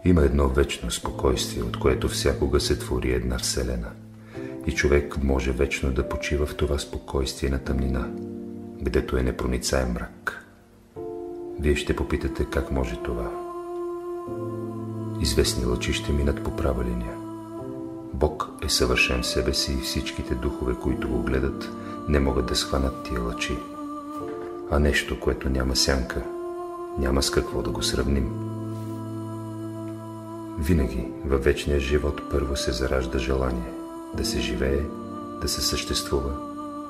Има едно вечно спокойствие, от което всякога се твори една вселена. И човек може вечно да почива в това спокойствие на тъмнина, гдето е непроницаем мрак. Вие ще попитате как може това. Известни лъчи ще минат по права линия. Бог е съвършен в себе си и всичките духове, които го гледат, не могат да схванат тия лъчи. А нещо, което няма сянка, няма с какво да го сравним. Винаги във вечния живот първо се заражда желание да се живее, да се съществува,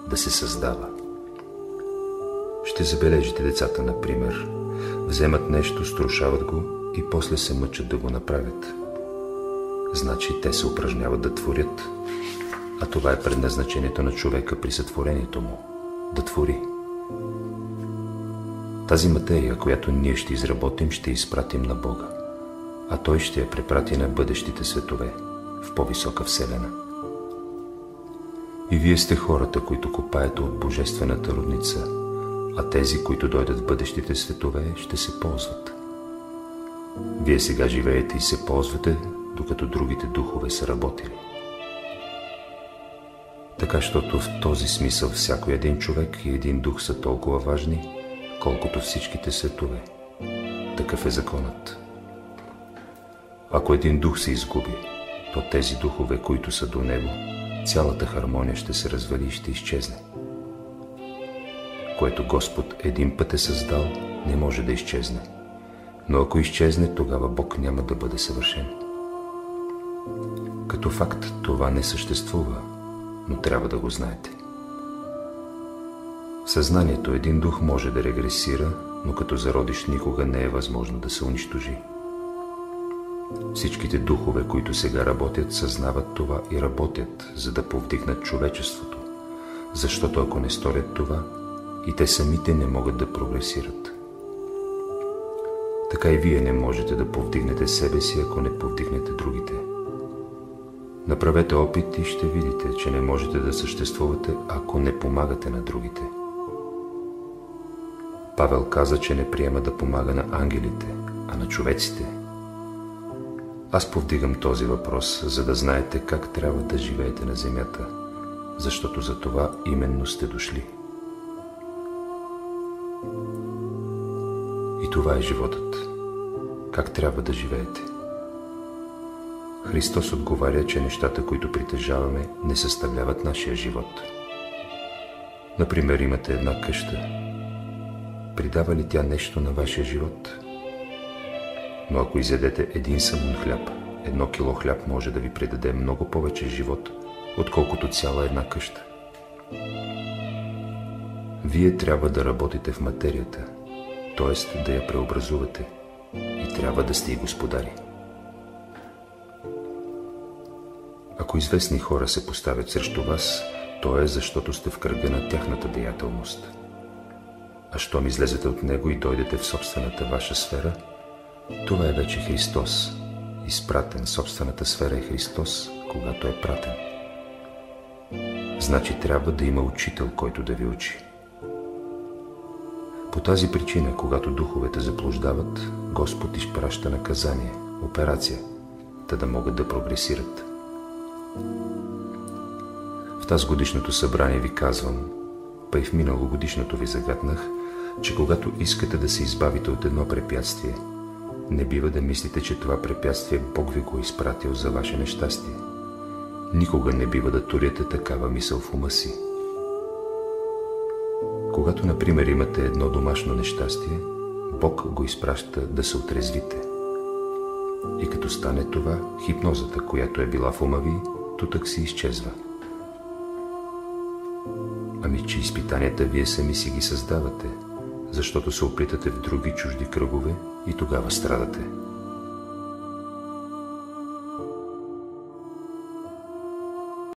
да се създава. Ще забележите децата, например, вземат нещо, струшават го и после се мъчат да го направят. Значи те се упражняват да творят, а това е предназначението на човека при сътворението му – да твори. Тази материя, която ние ще изработим, ще изпратим на Бога, а Той ще я препрати на бъдещите светове, в по-висока вселена. И вие сте хората, които копаете от божествената родница, а тези, които дойдат в бъдещите светове, ще се ползват. Вие сега живеете и се ползвате, докато другите духове са работили. Така, щото в този смисъл всяко един човек и един дух са толкова важни, колкото всичките светове. Такъв е законът. Ако един дух се изгуби, то тези духове, които са до него, цялата хармония ще се развали и ще изчезне. Което Господ един път е създал, не може да изчезне. Но ако изчезне, тогава Бог няма да бъде съвършен. Като факт това не съществува, но трябва да го знаете. В съзнанието един дух може да регресира, но като зародиш никога не е възможно да се унищожи. Всичките духове, които сега работят, съзнават това и работят, за да повдигнат човечеството, защото ако не сторят това, и те самите не могат да прогресират. Така и вие не можете да повдигнете себе си, ако не повдигнете другите. Направете опит и ще видите, че не можете да съществувате, ако не помагате на другите. Павел каза, че не приема да помага на ангелите, а на човеците. Аз повдигам този въпрос, за да знаете как трябва да живеете на земята, защото за това именно сте дошли. И това е животът. Как трябва да живеете? Христос отговаря, че нещата, които притежаваме, не съставляват нашия живот. Например, имате една къща. Придава ли тя нещо на вашия живот? Но ако изядете един самун хляб, 1 кило хляб може да ви придаде много повече живот, отколкото цяла една къща. Вие трябва да работите в материята, т.е. да я преобразувате, и трябва да сте и господари. Ако известни хора се поставят срещу вас, то е защото сте в кръга на тяхната деятелност. А щом излезете от него и дойдете в собствената ваша сфера, това е вече Христос. Изпратен в собствената сфера е Христос, когато е пратен. Значи трябва да има учител, който да ви учи. По тази причина, когато духовете заблуждават, Господ изпраща наказание, операция, да могат да прогресират. В тази годишното събрание ви казвам, па и в миналогодишното ви загатнах, че когато искате да се избавите от едно препятствие, не бива да мислите, че това препятствие Бог ви го изпратил за ваше нещастие. Никога не бива да туряте такава мисъл в ума си. Когато, например, имате едно домашно нещастие, Бог го изпраща да се отрезвите. И като стане това, хипнозата, която е била в ума ви, тутък си изчезва. Ами, че изпитанията вие сами си ги създавате, защото се оплитате в други чужди кръгове и тогава страдате.